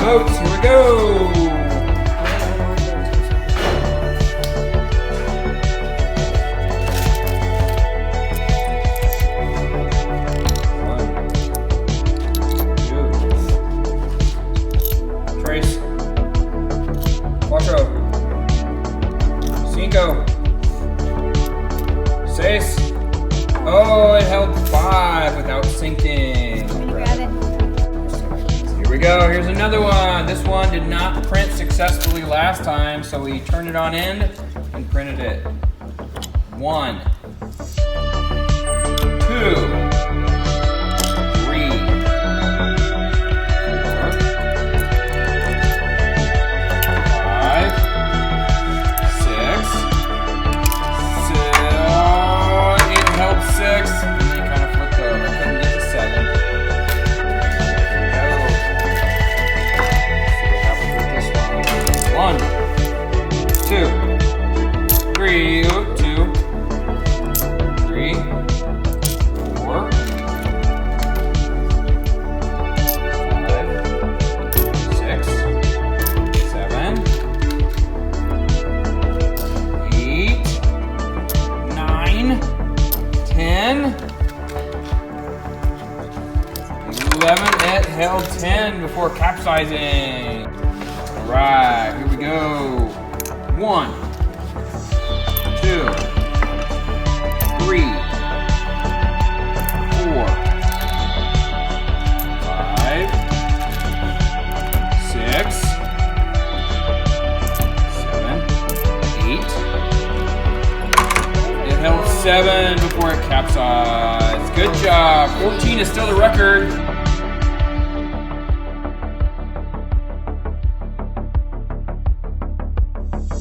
boats. Here we go. Trace. Quattro. Cinco. Seis. Oh, it held 5 without sinking. Here we go. Here's another one. This one did not print successfully last time, so we turned it on end and printed it. 1, 2. It held 10 before capsizing. All right, here we go. 1, 2, 3, 4, 5, 6, 7, 8. It held 7 before it capsized. Good job. 14 is still the record.